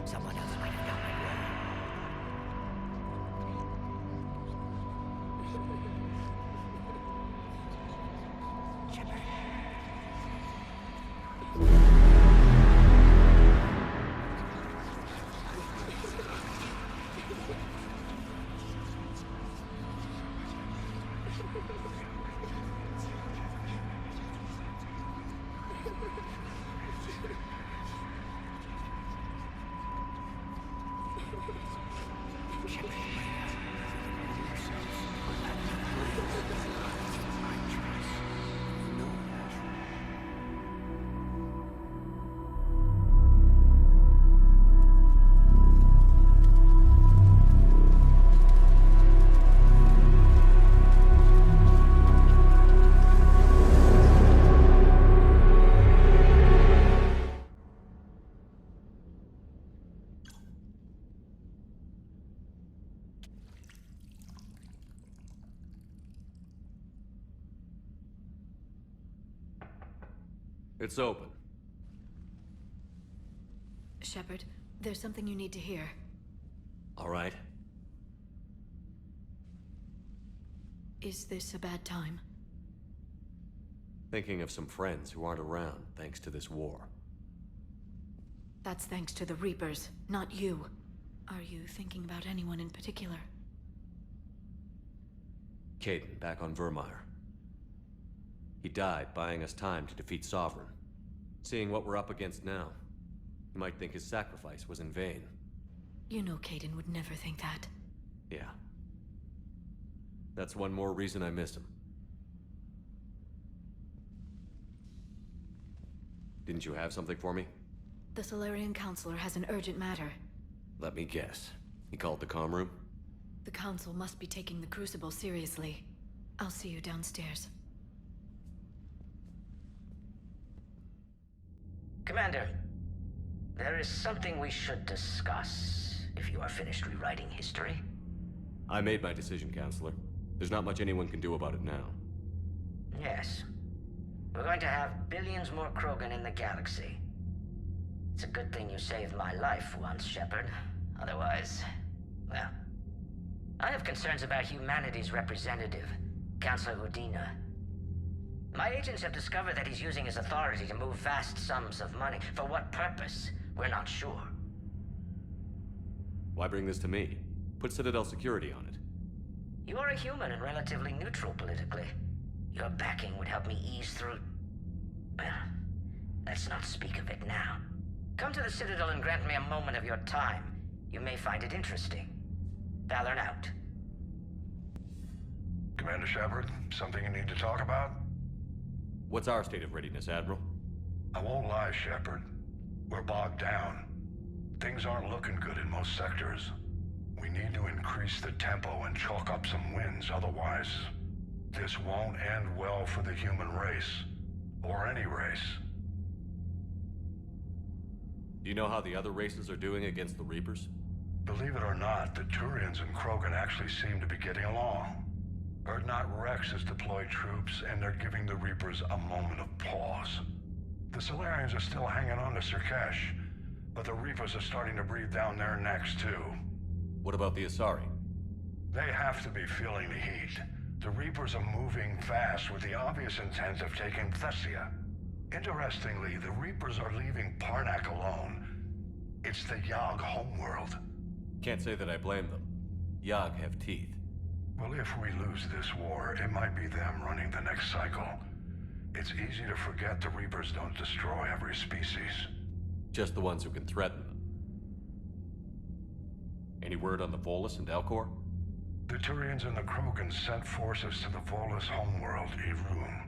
Someone else might have gotten it wrong. Shepard. It's open. Shepard, there's something you need to hear. All right. Is this a bad time? Thinking of some friends who aren't around thanks to this war. That's thanks to the Reapers, not you. Are you thinking about anyone in particular? Caden, back on Vermeer. He died buying us time to defeat Sovereign. Seeing what we're up against now, you might think his sacrifice was in vain. You know Caden would never think that. Yeah. That's one more reason I miss him. Didn't you have something for me? The Solarian Counselor has an urgent matter. Let me guess. He called the comm room? The Council must be taking the Crucible seriously. I'll see you downstairs. Commander, there is something we should discuss, if you are finished rewriting history. I made my decision, Counselor. There's not much anyone can do about it now. Yes. We're going to have billions more Krogan in the galaxy. It's a good thing you saved my life once, Shepard. Otherwise, well... I have concerns about humanity's representative, Councilor Udina. My agents have discovered that he's using his authority to move vast sums of money. For what purpose? We're not sure. Why bring this to me? Put Citadel security on it. You are a human and relatively neutral politically. Your backing would help me ease through... Well, let's not speak of it now. Come to the Citadel and grant me a moment of your time. You may find it interesting. Valorn out. Commander Shepard, something you need to talk about? What's our state of readiness, Admiral? I won't lie, Shepard. We're bogged down. Things aren't looking good in most sectors. We need to increase the tempo and chalk up some wins, otherwise... this won't end well for the human race. Or any race. Do you know how the other races are doing against the Reapers? Believe it or not, the Turians and Krogan actually seem to be getting along. Urdnot Rex has deployed troops, and they're giving the Reapers a moment of pause. The Solarians are still hanging on to Surkesh, but the Reapers are starting to breathe down their necks, too. What about the Asari? They have to be feeling the heat. The Reapers are moving fast with the obvious intent of taking Thessia. Interestingly, the Reapers are leaving Parnak alone. It's the Yogg homeworld. Can't say that I blame them. Yogg have teeth. Well, if we lose this war, it might be them running the next cycle. It's easy to forget the Reapers don't destroy every species. Just the ones who can threaten them. Any word on the Volus and Elcor? The Turians and the Krogan sent forces to the Volus homeworld, Irun.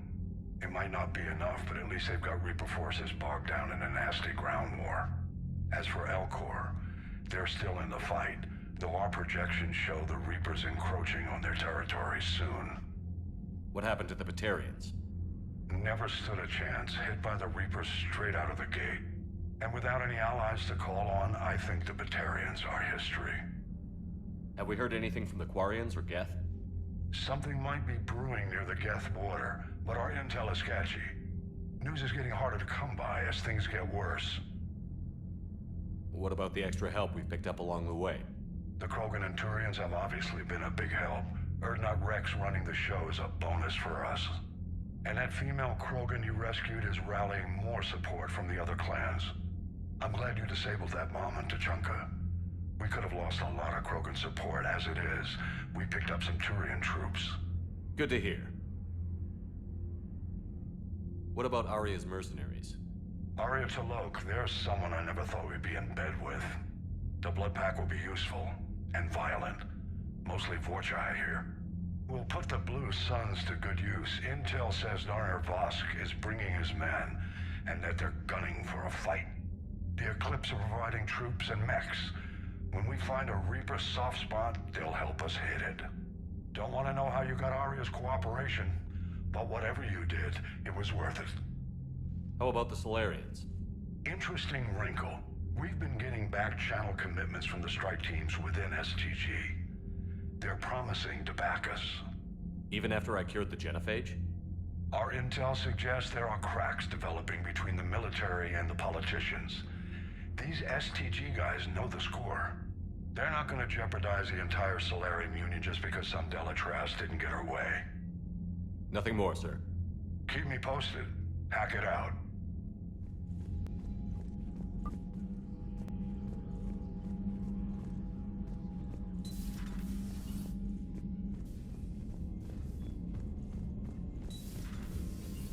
It might not be enough, but at least they've got Reaper forces bogged down in a nasty ground war. As for Elcor, they're still in the fight, though our projections show the Reapers encroaching on their territory soon. What happened to the Batarians? Never stood a chance, hit by the Reapers straight out of the gate. And without any allies to call on, I think the Batarians are history. Have we heard anything from the Quarians or Geth? Something might be brewing near the Geth border, but our intel is sketchy. News is getting harder to come by as things get worse. What about the extra help we've picked up along the way? The Krogan and Turians have obviously been a big help. Erdnot Rex running the show is a bonus for us. And that female Krogan you rescued is rallying more support from the other clans. I'm glad you disabled that bomb in Tuchanka. We could have lost a lot of Krogan support as it is. We picked up some Turian troops. Good to hear. What about Aria's mercenaries? Aria Talok, there's someone I never thought we'd be in bed with. The blood pack will be useful, and violent. Mostly Vorchai here. We'll put the Blue Suns to good use. Intel says Narner Vosk is bringing his men, and that they're gunning for a fight. The Eclipse are providing troops and mechs. When we find a Reaper soft spot, they'll help us hit it. Don't want to know how you got Aria's cooperation, but whatever you did, it was worth it. How about the Solarians? Interesting wrinkle. We've been getting back channel commitments from the strike teams within STG. They're promising to back us. Even after I cured the genophage? Our intel suggests there are cracks developing between the military and the politicians. These STG guys know the score. They're not going to jeopardize the entire Solarian Union just because some Delatras didn't get her way. Nothing more, sir. Keep me posted. Hack it out.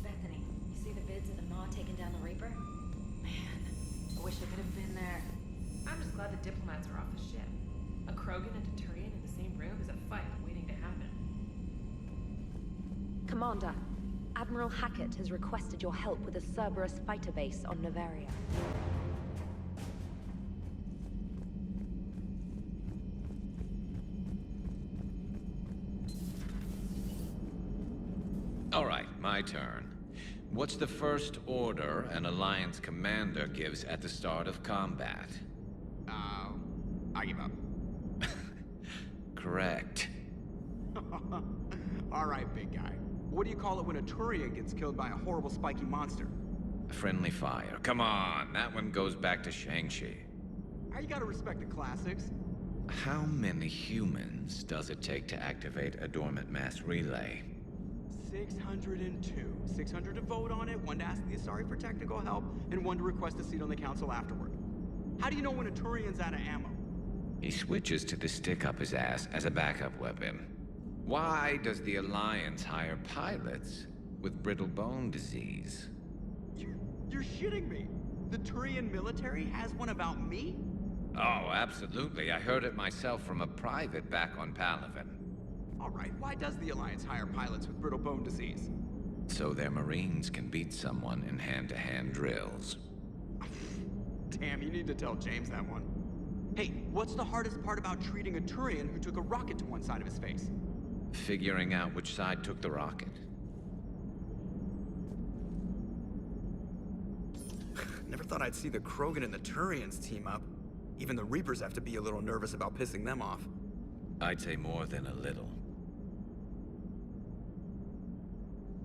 Bethany, you see the vids of the Maw taking down the Reaper? Man, I wish I could have been there. I'm just glad the diplomats are off the ship. A Krogan and a Turian in the same room is a fight waiting to happen. Commander, Admiral Hackett has requested your help with a Cerberus fighter base on Noveria. All right, my turn. What's the first order an Alliance commander gives at the start of combat? I give up. Correct. All right, big guy. What do you call it when a Turian gets killed by a horrible spiky monster? Friendly fire. Come on, that one goes back to Shang-Chi. You gotta respect the classics. How many humans does it take to activate a dormant mass relay? 602. 600 to vote on it, 1 to ask the Asari for technical help, and 1 to request a seat on the council afterward. How do you know when a Turian's out of ammo? He switches to the stick up his ass as a backup weapon. Why does the Alliance hire pilots with brittle bone disease? You're shitting me. The Turian military has one about me? Oh, absolutely. I heard it myself from a private back on Palaven. All right, why does the Alliance hire pilots with brittle bone disease? So their Marines can beat someone in hand-to-hand drills. Damn, you need to tell James that one. Hey, what's the hardest part about treating a Turian who took a rocket to one side of his face? Figuring out which side took the rocket. Never thought I'd see the Krogan and the Turians team up. Even the Reapers have to be a little nervous about pissing them off. I'd say more than a little.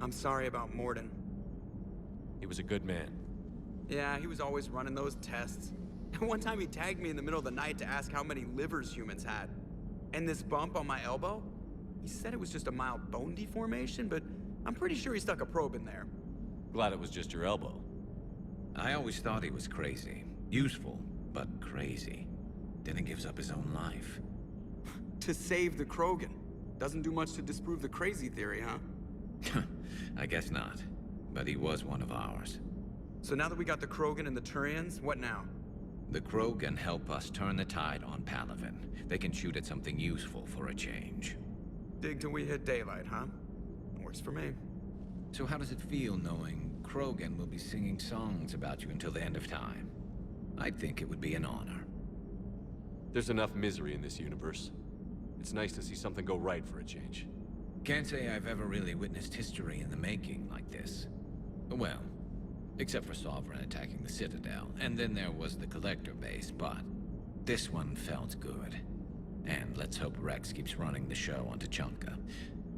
I'm sorry about Morden. He was a good man. Yeah, he was always running those tests. One time he tagged me in the middle of the night to ask how many livers humans had. And this bump on my elbow? He said it was just a mild bone deformation, but I'm pretty sure he stuck a probe in there. Glad it was just your elbow. I always thought he was crazy. Useful, but crazy. Then he gives up his own life. To save the Krogan. Doesn't do much to disprove the crazy theory, huh? I guess not. But he was one of ours. So now that we got the Krogan and the Turians, what now? The Krogan help us turn the tide on Palaven. They can shoot at something useful for a change. Dig till we hit daylight, huh? Works for me. So how does it feel knowing Krogan will be singing songs about you until the end of time? I'd think it would be an honor. There's enough misery in this universe. It's nice to see something go right for a change. Can't say I've ever really witnessed history in the making like this. Well, except for Sovereign attacking the Citadel, and then there was the Collector base, but this one felt good. And let's hope Rex keeps running the show on Tuchanka.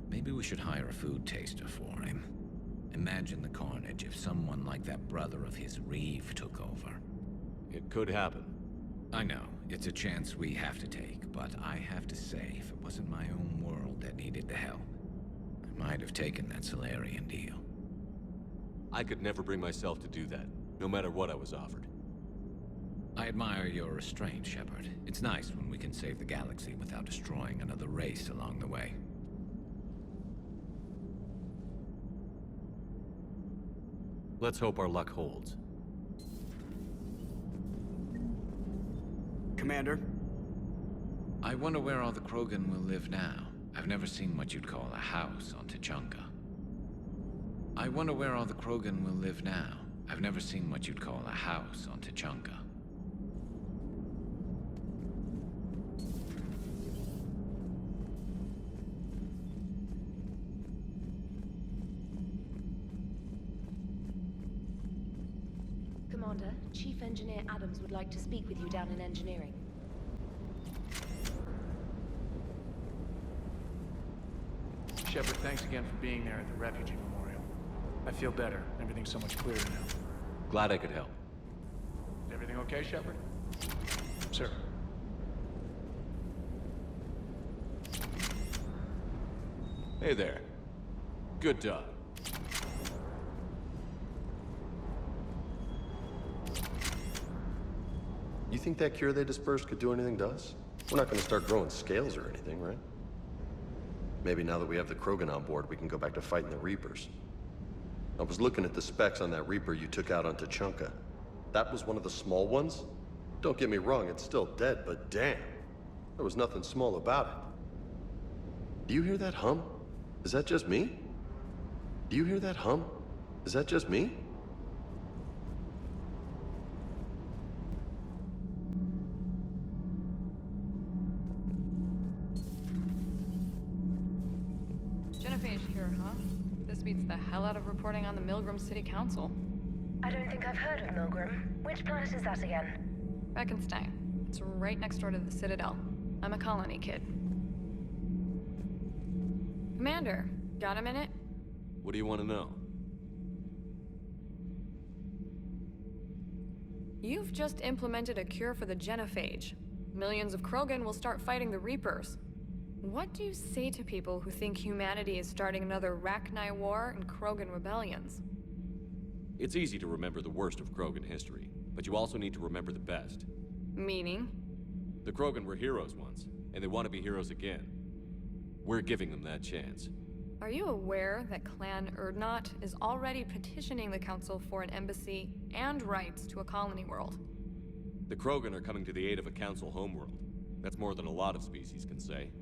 Maybe we should hire a food taster for him. Imagine the carnage if someone like that brother of his, Reeve, took over. It could happen. I know, it's a chance we have to take, but I have to say, if it wasn't my own world that needed the help, I might have taken that Solarian deal. I could never bring myself to do that, no matter what I was offered. I admire your restraint, Shepard. It's nice when we can save the galaxy without destroying another race along the way. Let's hope our luck holds. Commander? I wonder where all the Krogan will live now. I've never seen what you'd call a house on Tuchanka. I wonder where all the Krogan will live now. I've never seen what you'd call a house on Tuchanka. Commander, Chief Engineer Adams would like to speak with you down in engineering. Shepard, thanks again for being there at the Refugee Memorial. I feel better. Everything's so much clearer now. Glad I could help. Is everything okay, Shepard? Sir. Hey there. Good dog. You think that cure they dispersed could do anything to us? We're not gonna start growing scales or anything, right? Maybe now that we have the Krogan on board, we can go back to fighting the Reapers. I was looking at the specs on that Reaper you took out on Tuchanka. That was one of the small ones? Don't get me wrong, it's still dead, but damn. There was nothing small about it. Do you hear that hum? Is that just me? Do you hear that hum? Is that just me? Here, huh? This beats the hell out of reporting on the Milgram City Council. I don't think I've heard of Milgram. Which planet is that again? Reckonsstein. It's right next door to the Citadel. I'm a colony kid. Commander, got a minute? What do you want to know? You've just implemented a cure for the genophage. Millions of Krogan will start fighting the Reapers. What do you say to people who think humanity is starting another Rachni War and Krogan rebellions? It's easy to remember the worst of Krogan history, but you also need to remember the best. Meaning? The Krogan were heroes once, and they want to be heroes again. We're giving them that chance. Are you aware that Clan Urdnot is already petitioning the Council for an embassy and rights to a colony world? The Krogan are coming to the aid of a Council homeworld. That's more than a lot of species can say.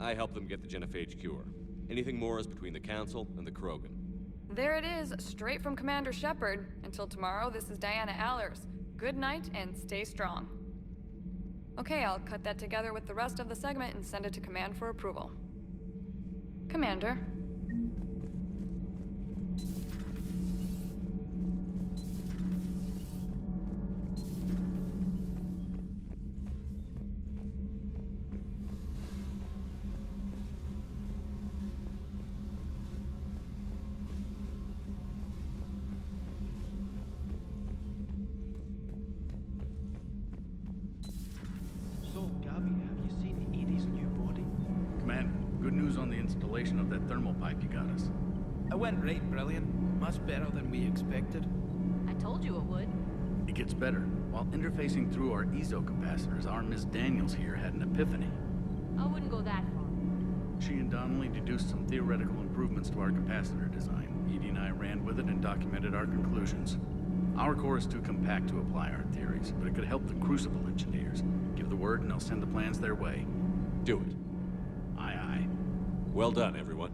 I help them get the genophage cure. Anything more is between the Council and the Krogan. There it is, straight from Commander Shepard. Until tomorrow, this is Diana Allers. Good night and stay strong. Okay, I'll cut that together with the rest of the segment and send it to Command for approval. Commander. Of that thermal pipe you got us. It went right brilliant. Much better than we expected. I told you it would. It gets better. While interfacing through our ezo capacitors, our Miss Daniels here had an epiphany. I wouldn't go that far. She and Donnelly deduced some theoretical improvements to our capacitor design. Edie and I ran with it and documented our conclusions. Our core is too compact to apply our theories, but it could help the Crucible engineers. Give the word and they'll send the plans their way. Do it. Aye, aye. Well done, everyone.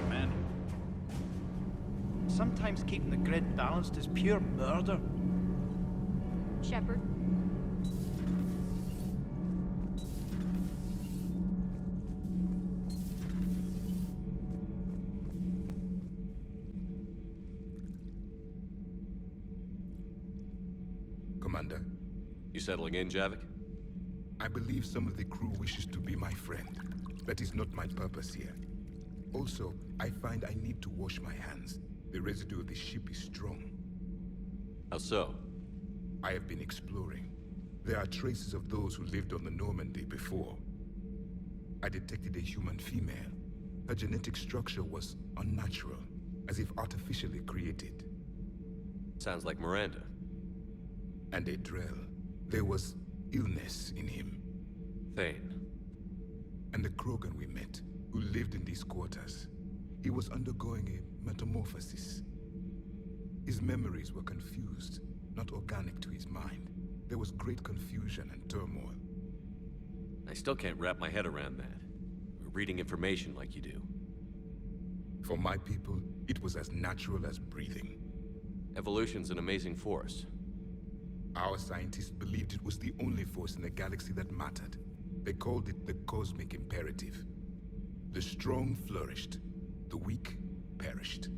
Commander. Sometimes keeping the grid balanced is pure murder. Shepard. Commander. You settling in, Javik? I believe some of the crew wishes to be my friend. That is not my purpose here. Also, I find I need to wash my hands. The residue of the ship is strong. How so? I have been exploring. There are traces of those who lived on the Normandy before. I detected a human female. Her genetic structure was unnatural, as if artificially created. Sounds like Miranda. And a Drell. There was illness in him. Thane. And the Krogan we met, who lived in these quarters. He was undergoing a metamorphosis. His memories were confused, not organic to his mind. There was great confusion and turmoil. I still can't wrap my head around that. Reading information like you do. For my people, it was as natural as breathing. Evolution's an amazing force. Our scientists believed it was the only force in the galaxy that mattered. They called it the cosmic imperative. The strong flourished, the weak perished.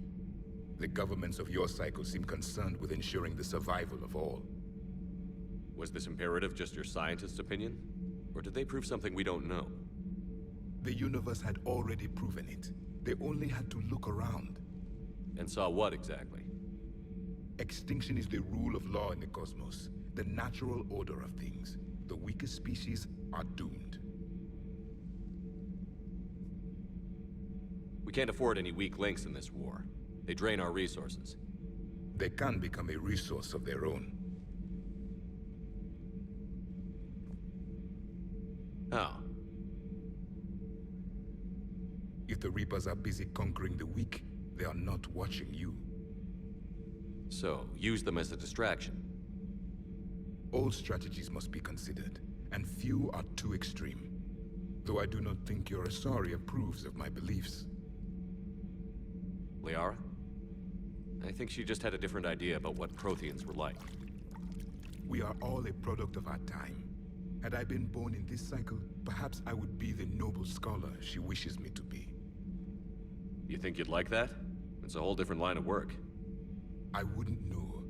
The governments of your cycle seem concerned with ensuring the survival of all. Was this imperative just your scientist's opinion? Or did they prove something we don't know? The universe had already proven it. They only had to look around. And saw what exactly? Extinction is the rule of law in the cosmos, the natural order of things. The weakest species are doomed. We can't afford any weak links in this war. They drain our resources. They can become a resource of their own. How? If the Reapers are busy conquering the weak, they are not watching you. So, use them as a distraction. All strategies must be considered, and few are too extreme. Though I do not think your Asari approves of my beliefs. Liara? I think she just had a different idea about what Protheans were like. We are all a product of our time. Had I been born in this cycle, perhaps I would be the noble scholar she wishes me to be. You think you'd like that? It's a whole different line of work. I wouldn't know.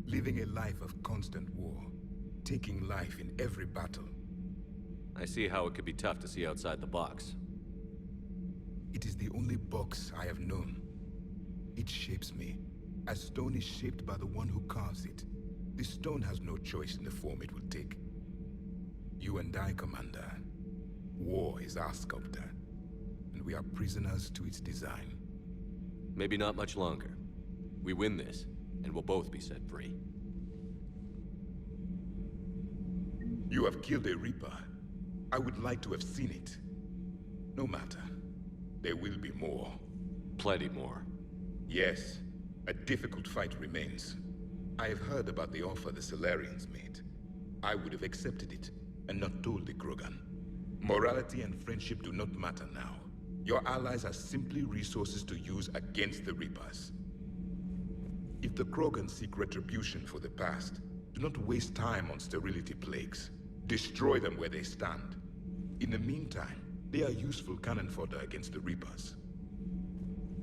Living a life of constant war. Taking life in every battle. I see how it could be tough to see outside the box. It is the only box I have known. It shapes me, as stone is shaped by the one who carves it. This stone has no choice in the form it will take. You and I, Commander. War is our sculptor, and we are prisoners to its design. Maybe not much longer. We win this, and we'll both be set free. You have killed a Reaper. I would like to have seen it. No matter. There will be more. Plenty more. Yes. A difficult fight remains. I have heard about the offer the Salarians made. I would have accepted it, and not told the Krogan. Morality and friendship do not matter now. Your allies are simply resources to use against the Reapers. If the Krogan seek retribution for the past, do not waste time on sterility plagues. Destroy them where they stand. In the meantime, they are useful cannon fodder against the Reapers.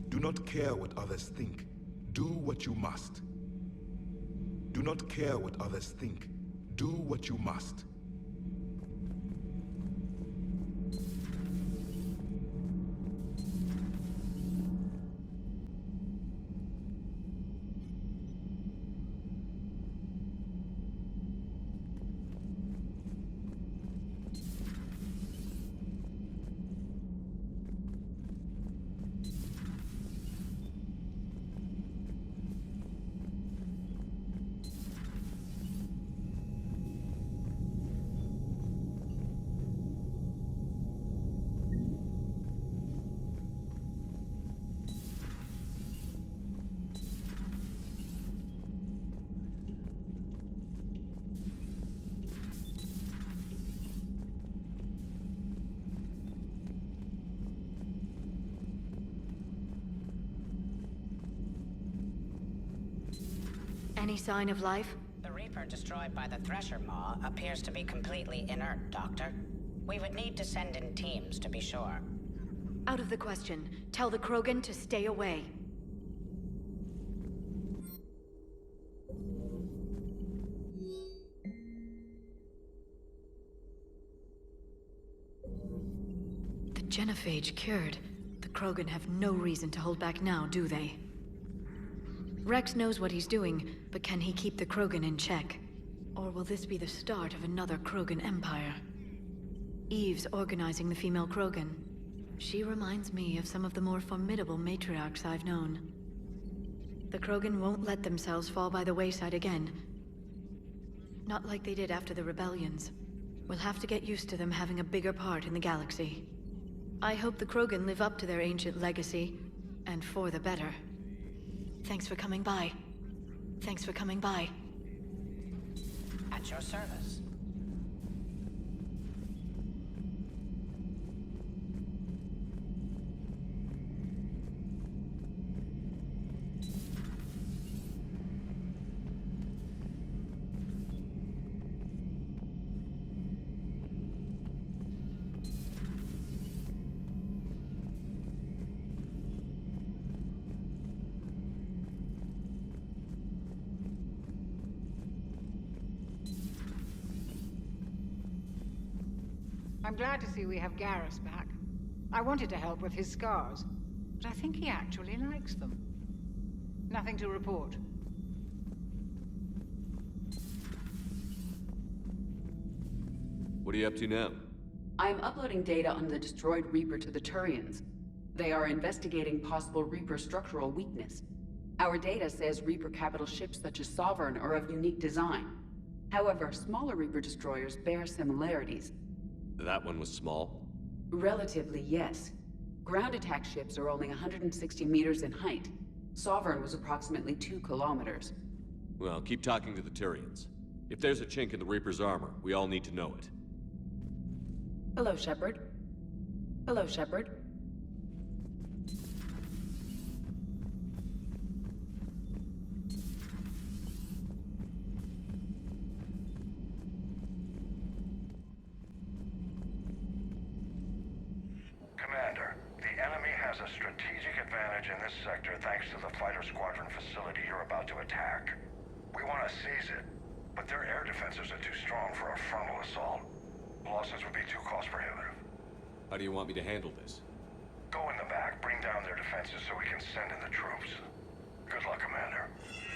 Do not care what others think. Do what you must. Do not care what others think. Do what you must. Any sign of life? The Reaper destroyed by the Thresher Maw appears to be completely inert, Doctor. We would need to send in teams to be sure. Out of the question. Tell the Krogan to stay away. The genophage cured. The Krogan have no reason to hold back now, do they? Rex knows what he's doing, but can he keep the Krogan in check? Or will this be the start of another Krogan empire? Eve's organizing the female Krogan. She reminds me of some of the more formidable matriarchs I've known. The Krogan won't let themselves fall by the wayside again. Not like they did after the rebellions. We'll have to get used to them having a bigger part in the galaxy. I hope the Krogan live up to their ancient legacy, and for the better. Thanks for coming by. Thanks for coming by. At your service. I'm glad to see we have Garrus back. I wanted to help with his scars, but I think he actually likes them. Nothing to report. What are you up to now? I'm uploading data on the destroyed Reaper to the Turians. They are investigating possible Reaper structural weakness. Our data says Reaper capital ships such as Sovereign are of unique design. However, smaller Reaper destroyers bear similarities. That one was small? Relatively, yes. Ground attack ships are only 160 meters in height. Sovereign was approximately 2 kilometers. Well, keep talking to the Turians. If there's a chink in the Reaper's armor, we all need to know it. Hello, Shepard. Hello, Shepard. Commander, the enemy has a strategic advantage in this sector thanks to the fighter squadron facility you're about to attack. We want to seize it, but their air defenses are too strong for a frontal assault. Losses would be too cost-prohibitive. How do you want me to handle this? Go in the back, bring down their defenses so we can send in the troops. Good luck, Commander.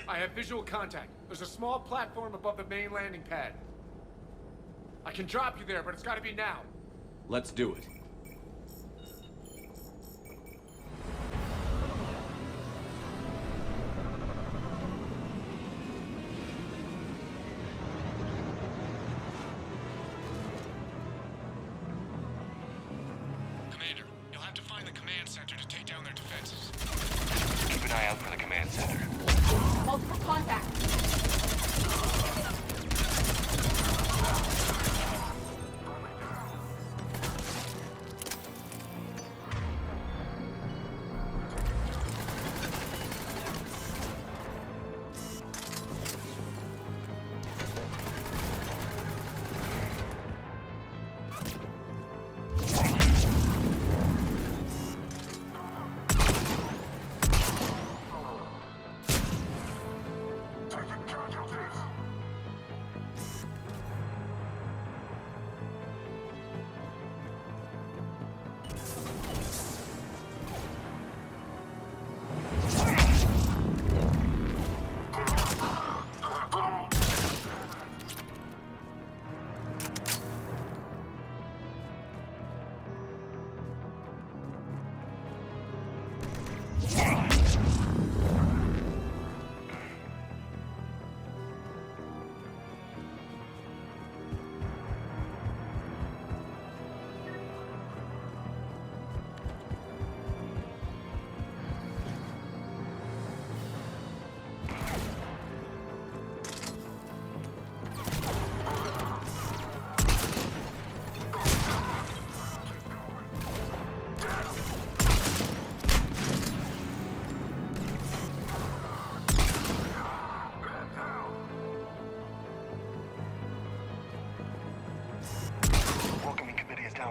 I have visual contact. There's a small platform above the main landing pad. I can drop you there, but it's gotta be now. Let's do it. Commander, you'll have to find the command center to take down their defenses. Keep an eye out for the command center. Multiple contacts.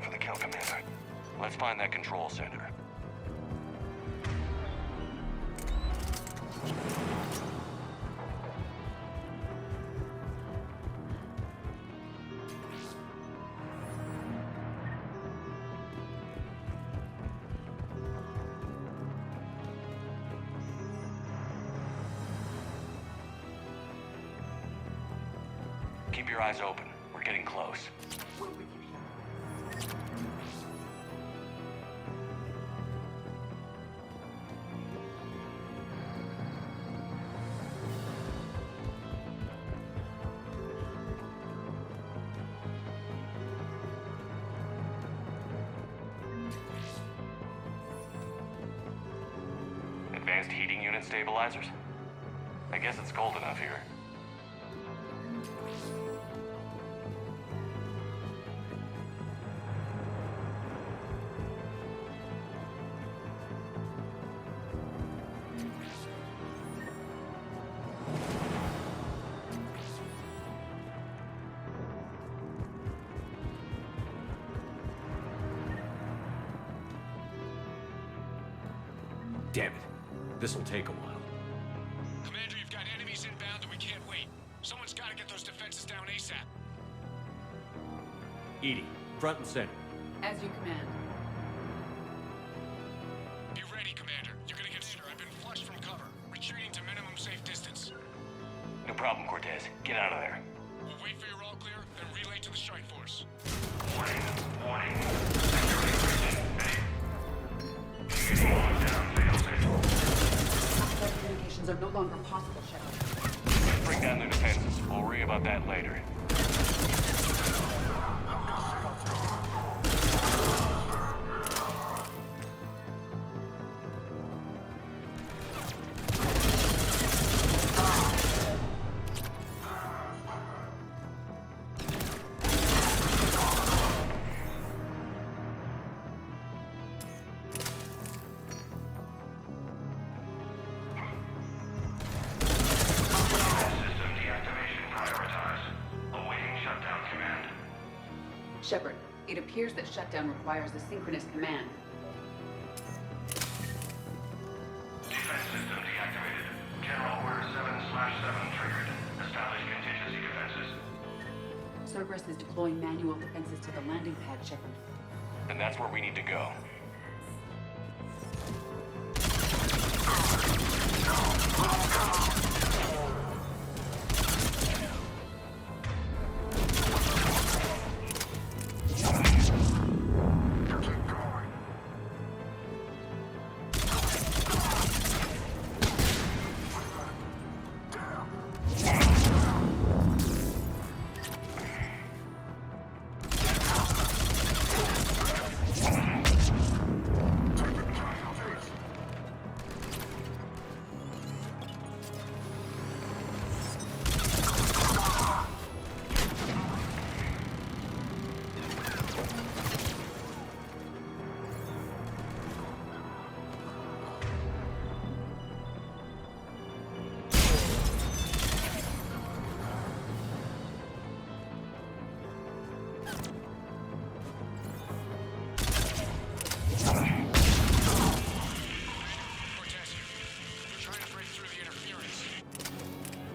For the kill, Commander. Let's find that control center. keep your eyes open. We're getting close. Advanced heating unit stabilizers? I guess it's cold enough here. Damn it. This'll take a while. Commander, you've got enemies inbound and we can't wait. Someone's gotta get those defenses down ASAP. EDI, front and center. As you command. Be ready, Commander. You're gonna get I've been flushed from cover. Retreating to minimum safe distance. No problem, Cortez. Get out of there. We'll wait for your all clear, then relay to the strike force. Warning. Communications are no longer possible, Chappell. Bring down their defenses. We'll worry about that later. Shepard, it appears that shutdown requires a synchronous command. Defense system deactivated. General Order 7/7 triggered. Establish contingency defenses. Cerberus is deploying manual defenses to the landing pad, Shepard. Then that's where we need to go.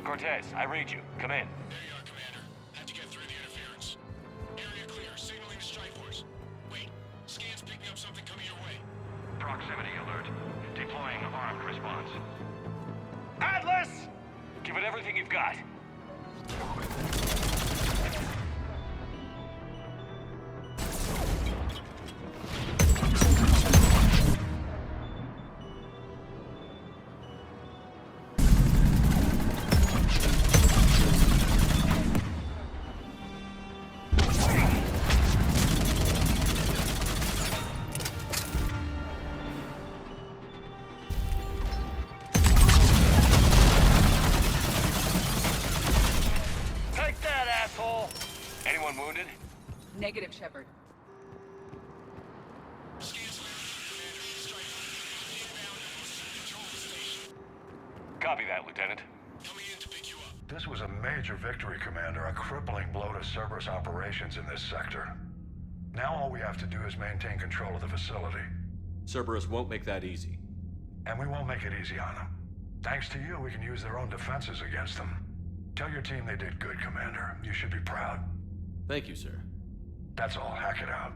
Cortez, I read you. Come in. There you are, Commander. Had to get through the interference. Area clear, signaling the strike force. Wait, scan's picking up something coming your way. Proximity alert. Deploying armed response. Atlas! Give it everything you've got. Negative, Shepard. Copy that, Lieutenant. This was a major victory, Commander. A crippling blow to Cerberus operations in this sector. Now all we have to do is maintain control of the facility. Cerberus won't make that easy. And we won't make it easy on them. Thanks to you, we can use their own defenses against them. Tell your team they did good, Commander. You should be proud. Thank you, sir. That's all. Hack it out.